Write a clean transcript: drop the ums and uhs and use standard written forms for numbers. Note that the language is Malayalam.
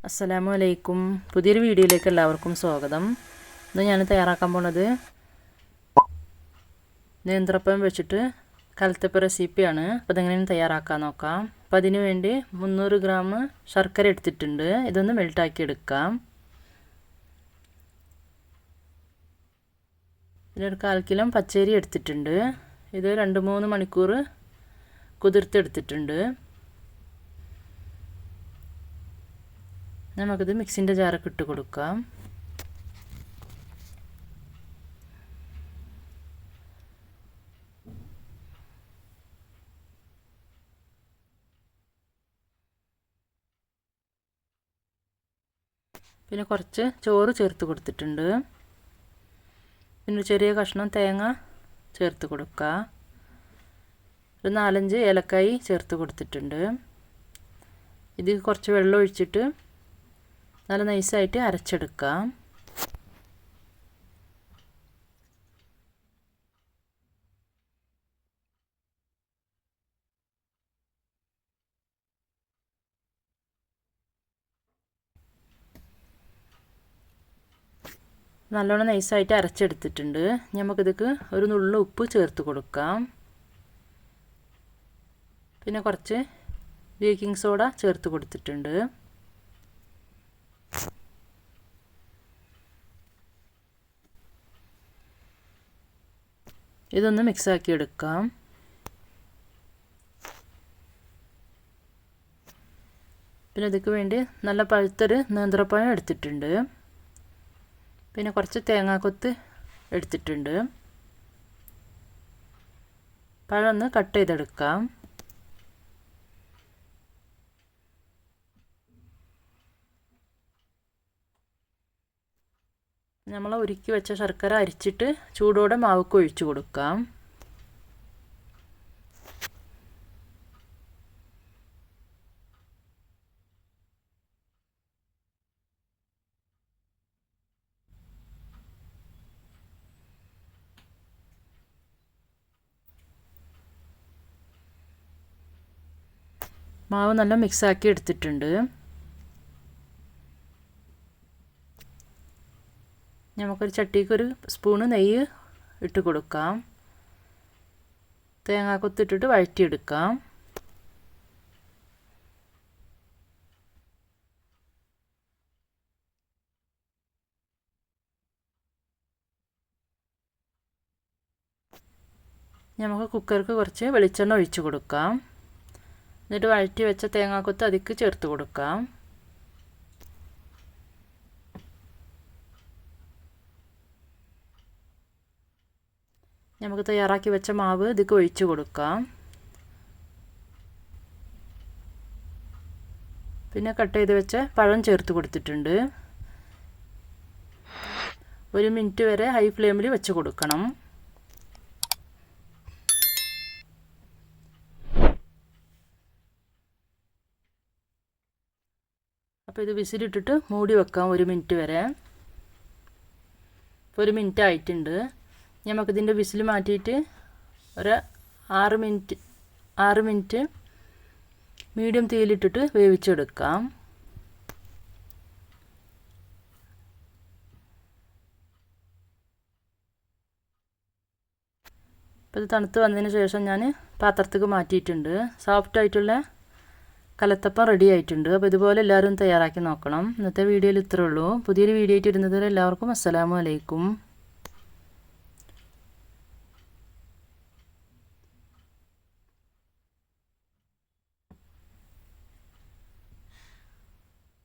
അസ്സലാമു അലൈക്കും. പുതിയൊരു വീഡിയോയിലേക്ക് എല്ലാവർക്കും സ്വാഗതം. ഇന്ന് ഞാൻ തയ്യാറാക്കാൻ പോണത് നേന്ത്രപ്പം വെച്ചിട്ട് കലത്തപ്പം റെസിപ്പിയാണ്. അപ്പോൾ അതെങ്ങനെയാണ് തയ്യാറാക്കാൻ നോക്കാം. അപ്പോൾ അതിന് വേണ്ടി 300 ഗ്രാം ശർക്കര എടുത്തിട്ടുണ്ട്. ഇതൊന്ന് മെൽട്ടാക്കി എടുക്കാം. പിന്നെ ഒരു 1/4 കിലോ പച്ചരി എടുത്തിട്ടുണ്ട്. ഇത് 2-3 മണിക്കൂർ കുതിർത്തെടുത്തിട്ടുണ്ട്. നമുക്കിത് മിക്സിൻ്റെ ജാറൊക്കെ ഇട്ട് കൊടുക്കാം. പിന്നെ കുറച്ച് ചോറ് ചേർത്ത് കൊടുത്തിട്ടുണ്ട്. പിന്നെ ചെറിയ കഷ്ണം തേങ്ങ ചേർത്ത് കൊടുക്കുക. ഒരു 4-5 ഏലക്കായി ചേർത്ത് കൊടുത്തിട്ടുണ്ട്. ഇത് കുറച്ച് വെള്ളം ഒഴിച്ചിട്ട് നല്ല നൈസായിട്ട് അരച്ചെടുക്കാം. നല്ലോണം നൈസായിട്ട് അരച്ചെടുത്തിട്ടുണ്ട്. നമുക്കിതിക്ക് ഒരു നുള്ളു ഉപ്പ് ചേർത്ത് കൊടുക്കാം. പിന്നെ കുറച്ച് ബേക്കിംഗ് സോഡ ചേർത്ത് കൊടുത്തിട്ടുണ്ട്. ഇതൊന്ന് മിക്സാക്കി എടുക്കാം. പിന്നെ ഇതിക്ക് വേണ്ടി നല്ല പഴുത്തൊരു നേന്ത്രപ്പഴം എടുത്തിട്ടുണ്ട്. പിന്നെ കുറച്ച് തേങ്ങാക്കൊത്ത് എടുത്തിട്ടുണ്ട്. പഴം ഒന്ന് കട്ട് ചെയ്തെടുക്കാം. നമ്മൾ ഉരുക്കി വെച്ച ശർക്കര അരിച്ചിട്ട് ചൂടോടെ മാവുക്ക് ഒഴിച്ചു കൊടുക്കാം. മാവ് നല്ല മിക്സാക്കി എടുത്തിട്ടുണ്ട്. നമുക്കൊരു ചട്ടിക്കൊരു സ്പൂണ് നെയ്യ് ഇട്ട് കൊടുക്കാം. തേങ്ങാക്കൊത്തിട്ടിട്ട് വഴറ്റിയെടുക്കാം. നമുക്ക് കുക്കർക്ക് കുറച്ച് വെളിച്ചെണ്ണ ഒഴിച്ച് കൊടുക്കാം. എന്നിട്ട് വഴറ്റി വെച്ച തേങ്ങാക്കൊത്ത് അതിക്ക് ചേർത്ത് കൊടുക്കാം. നമുക്ക് തയ്യാറാക്കി വെച്ച മാവ് ഇതിക്ക് ഒഴിച്ച് കൊടുക്കാം. പിന്നെ കട്ട് ചെയ്ത് വെച്ച പഴം ചേർത്ത് കൊടുത്തിട്ടുണ്ട്. 1 മിനിറ്റ് വരെ ഹൈ ഫ്ലെയിമിൽ വെച്ച് കൊടുക്കണം. അപ്പോൾ ഇത് വിസിലിട്ടിട്ട് മൂടി വെക്കാം 1 മിനിറ്റ് വരെ. 1 മിനിറ്റ് ആയിട്ടുണ്ട്. നമുക്കിതിൻ്റെ വിസിൽ മാറ്റിയിട്ട് ഒരു 6 മിനിറ്റ് മീഡിയം തീയിലിട്ടിട്ട് വേവിച്ചെടുക്കാം. അപ്പോൾ ഇത് തണുത്ത് വന്നതിന് ശേഷം ഞാൻ പാത്രത്തേക്ക് മാറ്റിയിട്ടുണ്ട്. സോഫ്റ്റായിട്ടുള്ള കലത്തപ്പം റെഡി ആയിട്ടുണ്ട്. അപ്പോൾ ഇതുപോലെ എല്ലാവരും തയ്യാറാക്കി നോക്കണം. ഇന്നത്തെ വീഡിയോയിൽ ഇത്രയേ ഉള്ളൂ. പുതിയൊരു വീഡിയോ ആയിട്ട് വരുന്നത് എല്ലാവർക്കും അസ്സലാമു അലൈക്കും.